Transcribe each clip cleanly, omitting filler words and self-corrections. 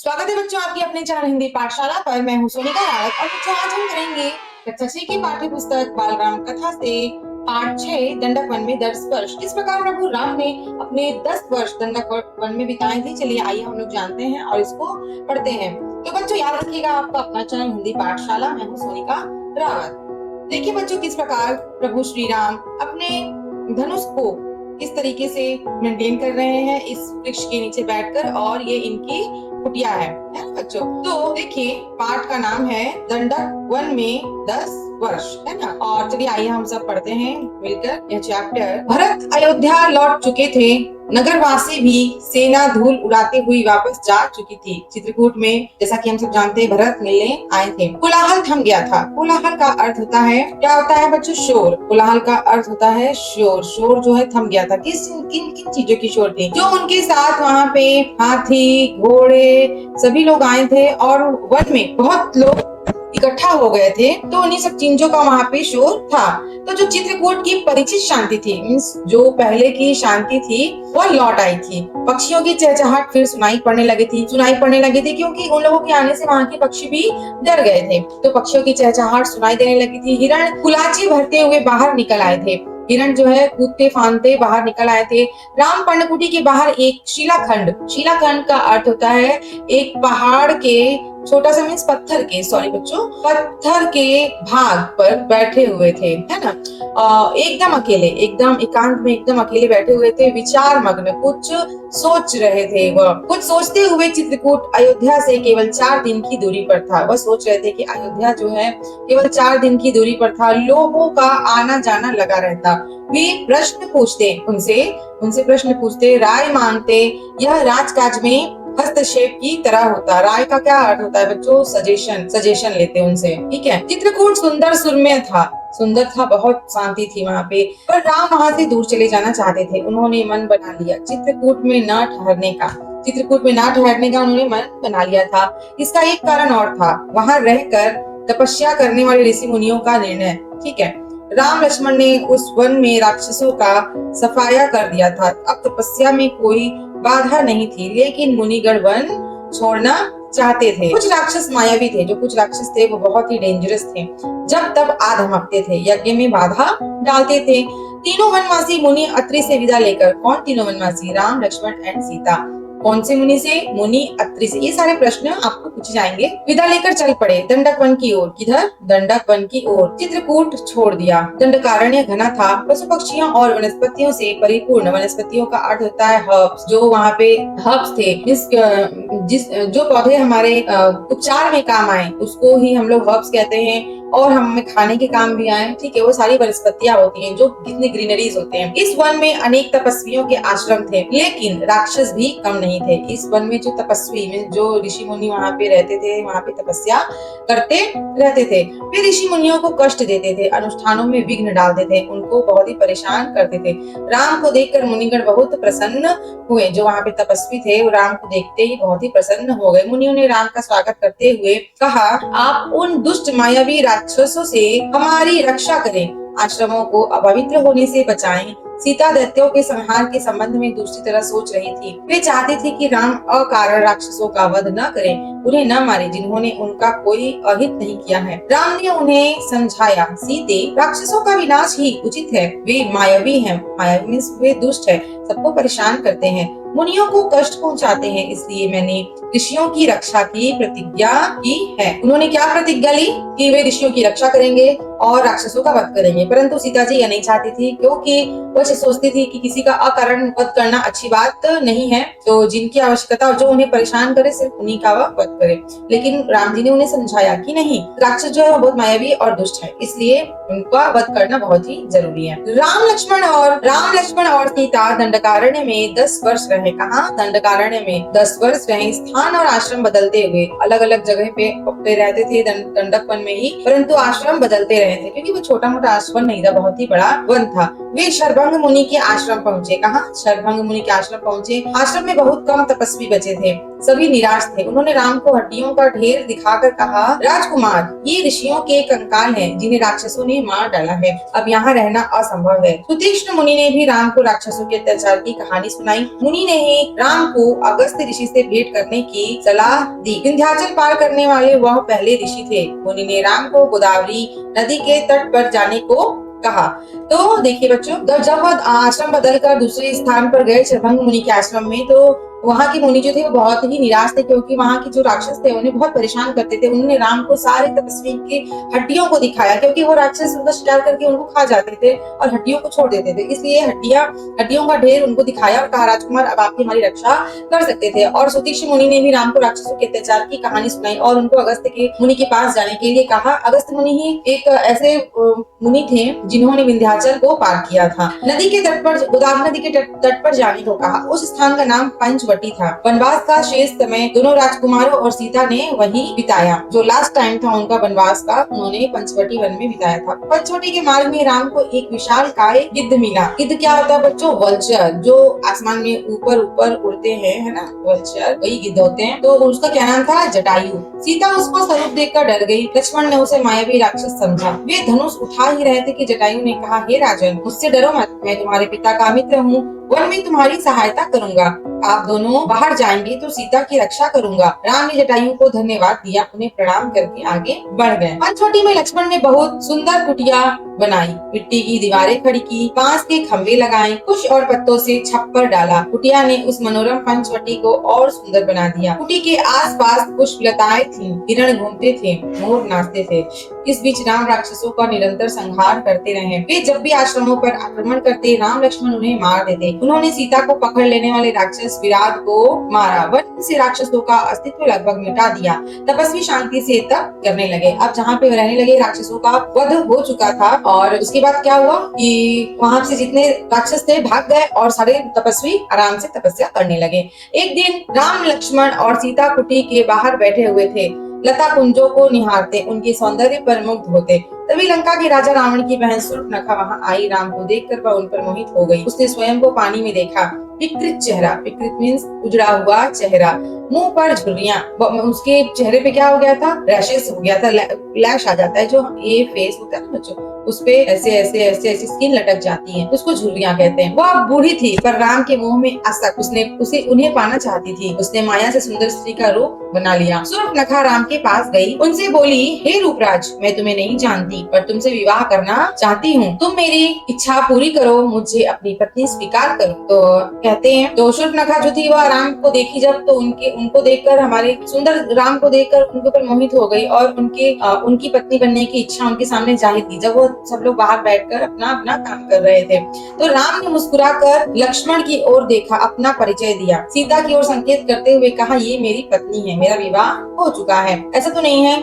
स्वागत है बच्चों आपकी अपने चैनल हिंदी पाठशाला पर। मैं हूँ सोनिका रावत और बच्चों आज हम करेंगे कक्षा 6 की पाठ्य पुस्तक बालराम कथा से पाठ 6 दंडक वन में 10 वर्ष। किस प्रकार प्रभु राम ने अपने 10 वर्ष दंडक वन में बिताए थे, चलिए आइए हम लोग जानते हैं और इसको पढ़ते हैं। तो बच्चों याद रखिएगा आपका अपना चैनल हिंदी पाठशाला, मैं हूँ सोनिका रावत। देखिए बच्चों किस प्रकार प्रभु श्री राम अपने धनुष को किस तरीके से मेंटेन कर रहे हैं इस वृक्ष के नीचे बैठकर, और ये इनकी कुटिया है ना बच्चों। तो देखिए पाठ का नाम है दंडक वन में 10 वर्ष, है ना। और चलिए आइए हम सब पढ़ते हैं मिलकर यह चैप्टर। भरत अयोध्या लौट चुके थे, नगरवासी भी सेना धूल उड़ाते हुई वापस जा चुकी थी। चित्रकूट में जैसा कि हम सब जानते हैं भरत मिलने आए थे। कोलाहल थम गया था। कोलाहल का अर्थ होता है, क्या होता है बच्चों? शोर। कोलाहल का अर्थ होता है शोर। शोर जो है थम गया था। किन किन चीजों की शोर थी? जो उनके साथ वहाँ पे हाथी घोड़े सभी लोग आए थे और वन में बहुत लोग इकट्ठा हो गए थे, तो उन्हीं सब चीजों का वहाँ पे शोर था। तो जो चित्रकूट की परिचित शांति थी, मीन्स जो पहले की शांति थी, वह लौट आई थी। पक्षियों की चहचहाट फिर सुनाई पड़ने लगी थी क्योंकि उन लोगों के आने से वहाँ के पक्षी भी डर गए थे। तो पक्षियों की चहचहाट सुनाई देने लगी थी। हिरण कुलाची भरते हुए बाहर निकल आए थे। हिरण जो है कूदते फांदते बाहर निकल आए थे। राम पर्णकुटी के बाहर एक शिलाखंड का अर्थ होता है एक पहाड़ के छोटा सा, मीन्स पत्थर के, सॉरी बच्चों, पत्थर के भाग पर बैठे हुए थे, है ना। एकदम अकेले, एकदम एकांत में एकदम अकेले बैठे हुए थे। विचार मग्न, कुछ सोच रहे थे। वह कुछ सोचते हुए चित्रकूट अयोध्या से केवल 4 दिन की दूरी पर था। वह सोच रहे थे कि अयोध्या जो है केवल 4 दिन की दूरी पर था। लोगों का आना जाना लगा रहता। वे प्रश्न पूछते, उनसे प्रश्न पूछते, राय मांगते। यह राजकाज में हस्तक्षेप की तरह होता। राय का क्या अर्थ होता है बच्चों? सजेशन लेते उनसे, ठीक है। चित्रकूट सुंदर सुरम्य था, सुंदर था, बहुत शांति थी वहाँ पे। पर राम वहाँ से दूर चले जाना चाहते थे। उन्होंने मन बना लिया चित्रकूट में न ठहरने का उन्होंने मन बना लिया था। इसका एक कारण और था, वहाँ रहकर तपस्या करने वाले ऋषि मुनियों का निर्णय, ठीक है। राम लक्ष्मण ने उस वन में राक्षसों का सफाया कर दिया था। अब तपस्या में कोई बाधा नहीं थी, लेकिन मुनिगण वन छोड़ना चाहते थे। कुछ राक्षस मायावी थे, जो कुछ राक्षस थे वो बहुत ही डेंजरस थे। जब तब आ धमकते थे, यज्ञ में बाधा डालते थे। तीनों वनवासी मुनि अत्रि से विदा लेकर, कौन तीनों वनवासी? राम लक्ष्मण एंड सीता। कौन से मुनि से? मुनि अत्रि से। ये सारे प्रश्न आपको पूछे जाएंगे। विदा लेकर चल पड़े दंडक वन की ओर। किधर? दंडक वन की ओर। चित्रकूट छोड़ दिया। दंडकारण्य घना था, पशु पक्षियों और वनस्पतियों से परिपूर्ण। वनस्पतियों का अर्थ होता है हर्ब्स। जो वहाँ पे हर्ब्स थे, जो पौधे हमारे उपचार में काम आए उसको ही हम लोग हर्ब्स कहते हैं, और हमें खाने के काम भी आए, ठीक है। वो सारी वनस्पतियां होती हैं जो कितने ग्रीनरीज होते हैं। इस वन में अनेक तपस्वियों के आश्रम थे, लेकिन राक्षस भी कम नहीं थे। इस वन में जो तपस्वी में जो ऋषि मुनि वहाँ पे रहते थे, वहाँ पे तपस्या करते रहते थे। वे ऋषि मुनियों को कष्ट देते थे, अनुष्ठानों में विघ्न डालते थे, उनको बहुत ही परेशान करते थे। राम को देखकर मुनिगण बहुत प्रसन्न हुए। जो वहाँ पे तपस्वी थे वो राम को देखते ही बहुत ही प्रसन्न हो गए। मुनियों ने राम का स्वागत करते हुए कहा, आप उन दुष्ट मायावी राक्षसों से हमारी रक्षा करें, आश्रमों को अपवित्र होने से बचाएं। सीता दैत्यों के संहार के संबंध में दूसरी तरह सोच रही थी। वे चाहते थे कि राम अकारण राक्षसों का वध न करें, उन्हें न मारे जिन्होंने उनका कोई अहित नहीं किया है। राम ने उन्हें समझाया, सीते, राक्षसों का विनाश ही उचित है। वे मायावी हैं, मायावी मीन्स वे दुष्ट है, सबको परेशान करते हैं, मुनियों को कष्ट पहुंचाते हैं। इसलिए मैंने ऋषियों की रक्षा की प्रतिज्ञा की है। उन्होंने क्या प्रतिज्ञा ली? कि वे ऋषियों की रक्षा करेंगे और राक्षसों का वध करेंगे। परंतु सीता जी यह नहीं चाहती थी, क्योंकि वह सोचती थी कि किसी का अकारण वध करना अच्छी बात नहीं है। तो जिनकी आवश्यकता, जो उन्हें परेशान करे, सिर्फ उन्हीं का वह वध करे। लेकिन राम जी ने उन्हें समझाया कि नहीं, राक्षस जो है वो बहुत मायावी और दुष्ट है, इसलिए उनका वध करना बहुत ही जरूरी है। राम लक्ष्मण और सीता दंडकारण्य में 10 वर्ष रहे। कहाँ? दंडकारण्य में 10 वर्ष रहे। स्थान और आश्रम बदलते हुए, अलग अलग जगह पे रहते थे दंडक वन में ही, परंतु आश्रम बदलते रहे थे, क्योंकि वो छोटा मोटा आश्रम नहीं था, बहुत ही बड़ा वन था। वे शरभंग मुनि के आश्रम पहुँचे। कहाँ? शरभंग मुनि के आश्रम पहुँचे। आश्रम में बहुत कम तपस्वी बचे थे। सभी निराश थे। उन्होंने राम को हड्डियों का ढेर दिखाकर कहा, राजकुमार, ये ऋषियों के कंकाल हैं जिन्हें राक्षसों ने मार डाला है। अब यहाँ रहना असंभव है। सुतीक्ष्ण मुनि ने भी राम को राक्षसों के अत्याचार की कहानी सुनाई। मुनि ने ही राम को अगस्त ऋषि से भेंट करने की सलाह दी। विंध्याचल पार करने वाले वह पहले ऋषि थे। मुनि ने राम को गोदावरी नदी के तट पर जाने को कहा। तो देखिए बच्चों, जब वह आश्रम बदलकर दूसरे स्थान पर गए चरभंग मुनि के आश्रम में, तो वहाँ के मुनि जो थे वो बहुत ही निराश थे, क्योंकि वहाँ के जो राक्षस थे उन्हें बहुत परेशान करते थे। उन्होंने राम को सारे तपस्वी के हड्डियों को दिखाया, क्योंकि वो राक्षस उनका शिकार करके उनको खा जाते थे और हड्डियों को छोड़ देते थे। इसलिए हड्डियों का ढेर उनको दिखाया और कहा, राजकुमार, अब आप हमारी रक्षा कर सकते थे। और सुतीक्ष्ण मुनि ने भी राम को राक्षसों के अत्याचार की कहानी सुनाई और उनको अगस्त के मुनि के पास जाने के लिए कहा। अगस्त मुनि ही एक ऐसे मुनि थे जिन्होंने विंध्याचल को पार किया था। नदी के तट पर, गोदावरी नदी के तट पर जाने को कहा। उस स्थान का नाम पंचवटी था। वनवास का शेष समय दोनों राजकुमारों और सीता ने वहीं बिताया। जो लास्ट टाइम था उनका वनवास का, उन्होंने पंचवटी वन में बिताया था। पंचवटी के मार्ग में राम को एक विशाल काय गिद्ध मिला। गिद्ध क्या होता है बच्चों? वल्चर, जो आसमान में ऊपर ऊपर उड़ते हैं, है ना, वल्चर, वही गिद्ध होते हैं। तो उसका क्या नाम था? जटायु। सीता उसको स्वरूप देखकर डर गई। लक्ष्मण ने उसे मायावी राक्षस समझा। वे धनुष उठा ही रहे थे कि जटायु ने कहा, हे राजन, मुझसे डरो मत, मैं तुम्हारे पिता का मित्र हूँ, वन में तुम्हारी सहायता करूंगा। आप दोनों बाहर जाएंगे तो सीता की रक्षा करूंगा। राम ने जटायु को धन्यवाद दिया, उन्हें प्रणाम करके आगे बढ़ गए। पंचवटी में लक्ष्मण ने बहुत सुंदर कुटिया बनाई, मिट्टी की दीवारें खड़ी की, बांस के खंभे लगाए, कुश और पत्तों से छप्पर डाला। कुटिया ने उस मनोरम पंचवटी को और सुंदर बना दिया। कुटी के आसपास पुष्पलताएं थीं, हिरण घूमते थे, मोर नाचते थे। इस बीच राम राक्षसों का निरंतर संहार करते रहे। वे जब भी आश्रमों पर आक्रमण करते, राम लक्ष्मण उन्हें मार देते। उन्होंने सीता को पकड़ लेने वाले राक्षस विराट को मारा। वन से राक्षसों का अस्तित्व लगभग मिटा दिया। तपस्वी शांति से तप करने लगे। अब जहाँ पे रहने लगे, राक्षसों का वध हो चुका था और उसके बाद क्या हुआ कि वहाँ से जितने राक्षस थे भाग गए और सारे तपस्वी आराम से तपस्या करने लगे। एक दिन राम लक्ष्मण और सीता कुटी के बाहर बैठे हुए थे, लता कुंजों को निहारते, उनके सौंदर्य पर मुग्ध होते। तभी लंका के राजा रावण की बहन शूर्पणखा वहां आई। राम को देखकर वह उन पर मोहित हो गई। उसने स्वयं को पानी में देखा। विकृत चेहरा, विकृत मीन्स उजड़ा हुआ चेहरा, मुंह पर झुर्रियां, उसके चेहरे पे क्या हो गया था? रैशेस हो गया था, लैश आ जाता है, जो ये फेस होता है ना बच्चों, उस पे ऐसे ऐसे ऐसे ऐसे स्किन लटक जाती है, उसको झुर्रियां कहते हैं। वह बूढ़ी थी पर राम के मुंह में आसक्त, उसे उन्हें पाना चाहती थी। उसने माया से सुंदर स्त्री का रूप बना लिया। शूर्पणखा राम के पास गई, उनसे बोली, हे रूपराज, मैं तुम्हें नहीं जानती पर तुमसे विवाह करना चाहती हूँ। तुम मेरी इच्छा पूरी करो, मुझे अपनी पत्नी स्वीकार करो। तो कहते हैं, तो शूर्पणखा जो थी वह राम को देखी जब, तो उनको देखकर, हमारे सुंदर राम को देखकर उनके ऊपर मोहित हो गई और उनकी पत्नी बनने की इच्छा उनके सामने जाहिर की, जब वो सब लोग बाहर बैठकर अपना अपना काम कर रहे थे। तो राम ने मुस्कुराकर लक्ष्मण की ओर देखा, अपना परिचय दिया, सीता की ओर संकेत करते हुए कहा, ये मेरी पत्नी है, मेरा विवाह हो चुका है। ऐसा तो नहीं है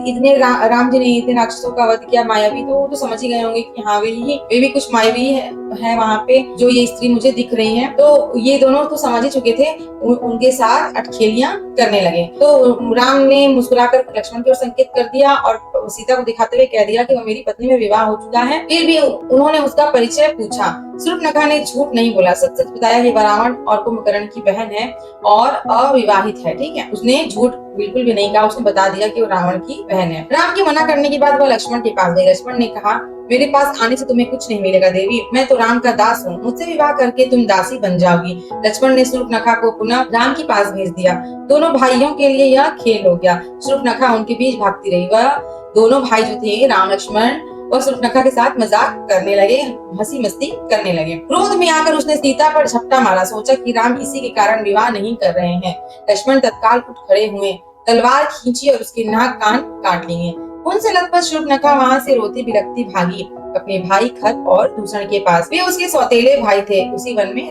इतने राम जी ने इतने राक्षसों का वध किया, मायावी, तो समझ ही गए होंगे कि हाँ वे भी कुछ मायावी है वहाँ पे, जो ये स्त्री मुझे दिख रही है। तो ये दोनों तो समझ ही चुके थे, उनके साथ अटखेलियां करने लगे। तो राम ने मुस्कुराकर लक्ष्मण की ओर संकेत कर दिया और सीता को दिखाते हुए कह दिया कि वो मेरी पत्नी में विवाह हो चुका है। फिर भी उन्होंने उसका परिचय पूछा। शूर्पणखा ने झूठ नहीं बोला, सच सच बताया कि रावण और कुंभकर्ण की बहन है और अविवाहित है। ठीक है, उसने झूठ बिल्कुल भी नहीं कहा, उसने बता दिया कि वो रावण की बहन है। राम के मना करने के बाद वह लक्ष्मण के पास गई। लक्ष्मण ने कहा, मेरे पास आने से तुम्हें कुछ नहीं मिलेगा देवी, मैं तो राम का दास हूँ, मुझसे विवाह करके तुम दासी बन जाओगी। लक्ष्मण ने शूर्पणखा को पुनः राम के पास भेज दिया। दोनों भाइयों के लिए यह खेल हो गया। शूर्पणखा उनके बीच भागती रही। वह दोनों भाई जो थे, राम लक्ष्मण, वह शूर्पणखा के साथ मजाक करने लगे, हंसी मस्ती करने लगे। क्रोध में आकर उसने सीता पर झपटा मारा। सोचा कि राम इसी के कारण विवाह नहीं कर रहे हैं। लक्ष्मण तत्काल उठ खड़े हुए, तलवार खींची और उसके नाक कान काट लिए। उनसे लथपथ शूर्पणखा वहां से रोती बिलखती भागी अपने भाई खर और दूषण के पास। वे उसके सौतेले भाई थे, उसी वन में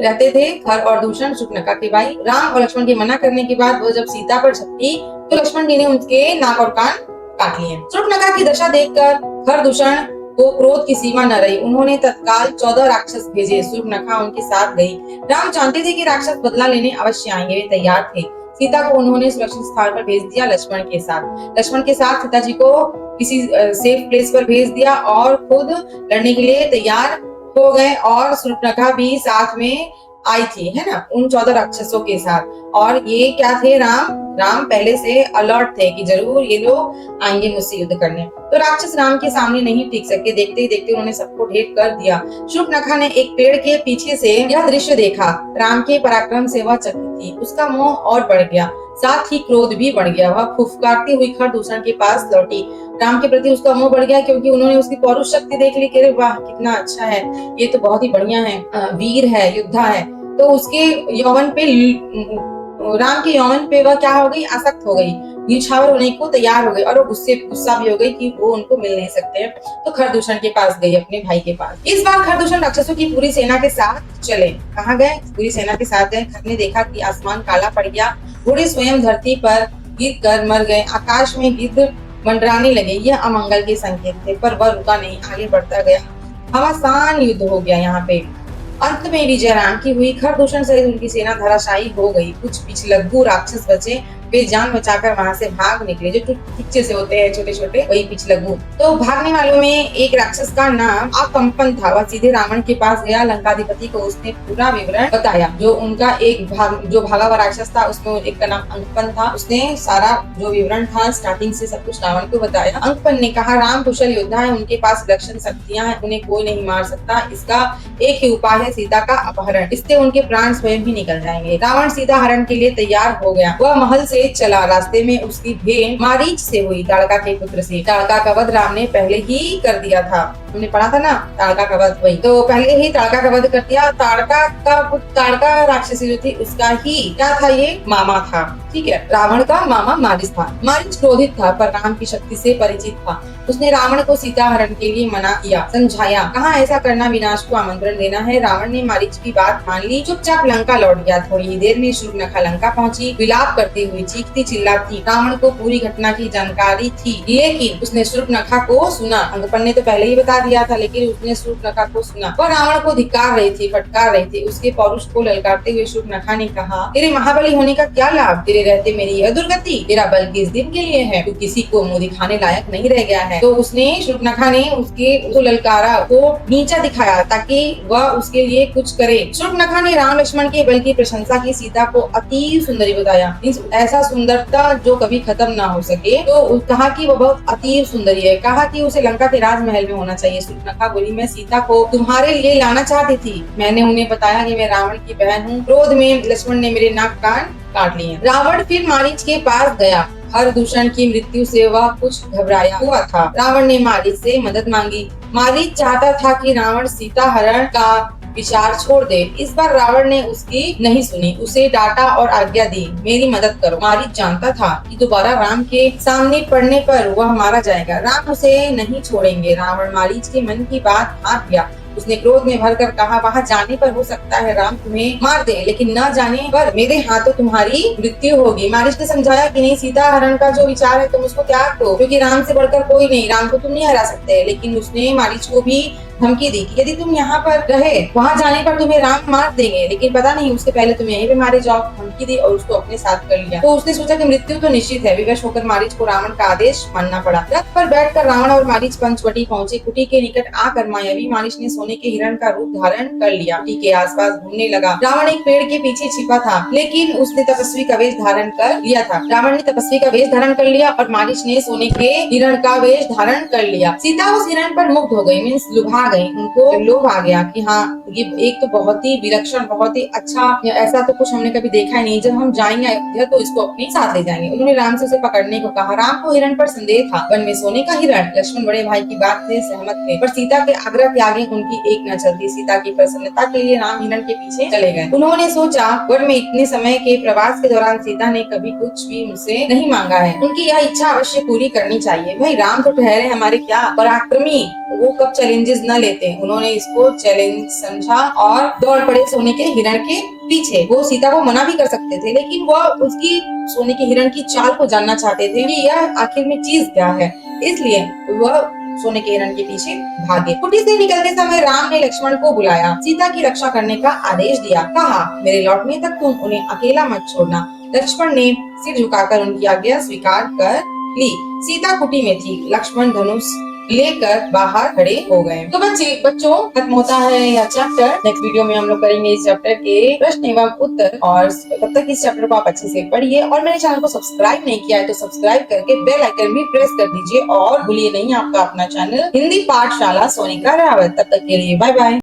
रहते थे खर और दूषण, शूर्पणखा के भाई। राम और लक्ष्मण के मना करने के बाद वो जब सीता पर झपटी तो लक्ष्मण जी ने उनके नाक और कान काट लिए। शूर्पणखा की दशा देखकर खर दूषण को क्रोध की सीमा न रही। उन्होंने तत्काल 14 राक्षस भेजे। शूर्पणखा उनके साथ गई। राम जानते थे कि राक्षस बदला लेने अवश्य आएंगे, वे तैयार थे। सीता को उन्होंने सुरक्षित स्थान पर भेज दिया। लक्ष्मण के साथ सीता जी को किसी सेफ प्लेस पर भेज दिया और खुद लड़ने के लिए तैयार हो गए और शूर्पणखा भी साथ में आई थी, है ना, उन 14 राक्षसों के साथ। और ये क्या थे, राम पहले से अलर्ट थे कि जरूर ये लोग आएंगे मुझसे युद्ध करने। तो राक्षस राम के सामने नहीं टिक सके, देखते ही देखते उन्होंने सबको ढेर कर दिया। शूर्पणखा ने एक पेड़ के पीछे से यह दृश्य देखा। राम के पराक्रम से वह चकित थी, उसका मोह और बढ़ गया, साथ ही क्रोध भी बढ़ गया। वह फुफकारती हुई खरदूषण के पास लौटी। राम के प्रति उसका मोह बढ़ गया क्योंकि उन्होंने उसकी पौरुष शक्ति देख ली कि अरे वाह कितना अच्छा है, ये तो बहुत ही बढ़िया है, वीर है, योद्धा है। तो उसके यौवन पे, राम के यौवन पे वह क्या हो गई, आसक्त हो गई, न्यौछावर होने को तैयार हो गई, और वो गुस्सा भी हो गई कि वो उनको मिल नहीं सकते। तो खरदूषण के पास गई, अपने भाई के पास। इस बार खरदूषण राक्षसों की पूरी सेना के साथ चले। कहाँ गए? पूरी सेना के साथ गए। खर ने देखा कि आसमान काला पड़ गया, घोड़े स्वयं धरती पर गिर कर मर गए, आकाश में गिद्ध मंडराने लगे। यह अमंगल के संकेत थे, पर वह रुका नहीं, आगे बढ़ता गया। घमासान युद्ध हो गया यहाँ पे। अंत में विजय राम की हुई। खरदूषण सहित उनकी सेना धराशायी हो गई। कुछ पिछलग्गू राक्षस बचे, वे जान बचाकर वहां से भाग निकले। जो टुच्चे से होते हैं छोटे छोटे, वही पिछलग्गू। तो भागने वालों में एक राक्षस का नाम अकंपन था। वह सीधे रावण के पास गया। लंकाधिपति को उसने पूरा विवरण बताया। जो उनका जो भागा हुआ राक्षस था, उसमें एक का नाम अंकपन था। उसने सारा जो विवरण था स्टार्टिंग से सब कुछ रावण को बताया। अंकपन ने कहा, राम कुशल योद्धा है, उनके पास विलक्षण शक्तियां हैं, उन्हें कोई नहीं मार सकता। इसका एक ही उपाय है, सीता का अपहरण। इससे उनके प्राण स्वयं ही निकल जाएंगे। रावण सीता हरण के लिए तैयार हो गया। वह महल से चला। रास्ते में उसकी भेंट मारीच से हुई, ताड़का के पुत्र से। ताड़का का वध राम ने पहले ही कर दिया था, हमने पढ़ा था ना, ताड़का का वध। वही तो पहले ही ताड़का का वध कर दिया। ताड़का राक्षसी जो थी, उसका ही क्या था, ये मामा था। ठीक है, रावण का मामा मारीच था। मारीच क्रोधित था, पर राम की शक्ति से परिचित था। उसने रावण को सीता हरण के लिए मना किया, समझाया, कहा ऐसा करना विनाश को आमंत्रण देना है। रावण ने मारीच की बात मान ली, चुपचाप लंका लौट गया। थोड़ी ही देर में शूर्पणखा लंका पहुंची, विलाप करती हुई चीखती चिल्लाती। रावण को पूरी घटना की जानकारी थी, लेकिन उसने शूर्पणखा को सुना। अंगपन ने तो पहले ही बता दिया था, लेकिन उसने शूर्पणखा को सुना। वह रावण को धिक्कार रही थी, फटकार रही थी। उसके पौरुष को ललकारते हुए शूर्पणखा ने कहा, तेरे महाबली होने का क्या लाभ, तेरे रहते मेरी यह दुर्गति। तेरा बल किस दिन के लिए है, तू किसी को मुंह दिखाने लायक नहीं रह गया है। तो उसने, शूर्पणखा ने उसको ललकारा, को नीचा दिखाया ताकि वह उसके लिए कुछ करे। शूर्पणखा ने राम लक्ष्मण के बल की प्रशंसा की। सीता को अति सुंदरी बताया, ऐसा सुंदरता जो कभी खत्म ना हो सके। तो कहा कि वो बहुत अति सुंदरी है। कहा कि उसे लंका के राजमहल में होना चाहिए। शूर्पणखा बोली, मैं सीता को तुम्हारे लिए लाना चाहती थी। मैंने उन्हें बताया कि मैं रावण की बहन हूँ। क्रोध में लक्ष्मण ने मेरे नाक कान काट लिए। रावण फिर मारीच के पास गया। खरदूषण की मृत्यु से वह कुछ घबराया हुआ था। रावण ने मारीच से मदद मांगी। मारीच चाहता था कि रावण सीता हरण का विचार छोड़ दे। इस बार रावण ने उसकी नहीं सुनी, उसे डांटा और आज्ञा दी, मेरी मदद करो। मारीच जानता था कि दोबारा राम के सामने पड़ने पर वह मारा जाएगा। राम उसे नहीं छोड़ेंगे। रावण मारीच के मन की बात मान गया। उसने क्रोध में भरकर कहा, वहां जाने पर हो सकता है राम तुम्हें मार दे, लेकिन न जाने पर मेरे हाथों तुम्हारी मृत्यु होगी। मारीच ने समझाया कि नहीं, सीता हरण का जो विचार है तुम उसको त्याग दो, क्योंकि राम से बढ़कर कोई नहीं, राम को तुम नहीं हरा सकते। लेकिन उसने मारीच को भी धमकी दी कि यदि तुम यहाँ पर रहे, वहाँ जाने पर तुम्हें राम मार देंगे, लेकिन पता नहीं उसके पहले तुम यहीं पे मारे जाओ। धमकी दी और उसको अपने साथ कर लिया। तो उसने सोचा कि मृत्यु तो निश्चित है। विवश होकर मारीच को रावण का आदेश मानना पड़ा। रथ पर बैठकर रावण और मारीच पंचवटी पहुंचे। कुटी के निकट आकर मायावी मारीच ने सोने के हिरण का रूप धारण कर लिया। कुटी के आसपास घूमने लगा। रावण एक पेड़ के पीछे छिपा था, लेकिन उसने तपस्वी का वेश धारण कर लिया था। रावण ने तपस्वी का वेश धारण कर लिया और मारीच ने सोने के हिरण का वेश धारण कर लिया। सीता उस हिरण पर मुग्ध हो गई, मीन्स लुभा गई। उनको लोभ आ गया कि हाँ, ये एक तो बहुत ही विलक्षण, बहुत ही अच्छा, ऐसा तो कुछ हमने कभी देखा ही नहीं। जब हम जाएंगे अयोध्या तो इसको अपने साथ ले जाएंगे। उन्होंने राम से उसे पकड़ने को कहा। राम को हिरण पर संदेह था। वन में सोने का हिरण। लक्ष्मण बड़े भाई की बात से सहमत थे, पर सीता के आग्रह के आगे उनकी एक न चलती। सीता की प्रसन्नता के लिए राम हिरण के पीछे चले गए। उन्होंने सोचा, वन में इतने समय के प्रवास के दौरान सीता ने कभी कुछ भी मुझसे नहीं मांगा है, उनकी यह इच्छा अवश्य पूरी करनी चाहिए। भाई राम तो ठहरे हमारे क्या पराक्रमी, वो कब चैलेंजेस न लेते। उन्होंने इसको चैलेंज समझा और दौड़ पड़े सोने के हिरण के पीछे। वो सीता को मना भी कर सकते थे, लेकिन वह उसकी सोने के हिरण की चाल को जानना चाहते थे कि यह आखिर में चीज क्या है, इसलिए वह सोने के हिरण के पीछे भागे। कुटी से निकलते समय राम ने लक्ष्मण को बुलाया, सीता की रक्षा करने का आदेश दिया। कहा, मेरे लौटने तक तुम उन्हें अकेला मत छोड़ना। लक्ष्मण ने सिर झुकाकर उनकी आज्ञा स्वीकार कर ली। सीता कुटी में थी। लक्ष्मण धनुष लेकर बाहर खड़े हो गए। तो बच्चों खत्म होता है यह चैप्टर। नेक्स्ट वीडियो में हम लोग करेंगे इस चैप्टर के प्रश्न एवं उत्तर, और तब तक इस चैप्टर को आप अच्छे से पढ़िए। और मेरे चैनल को सब्सक्राइब नहीं किया है तो सब्सक्राइब करके बेल आइकन भी प्रेस कर दीजिए। और भूलिए नहीं आपका अपना चैनल हिंदी पाठशाला सोनिका रावत। तब तक के लिए बाय बाय।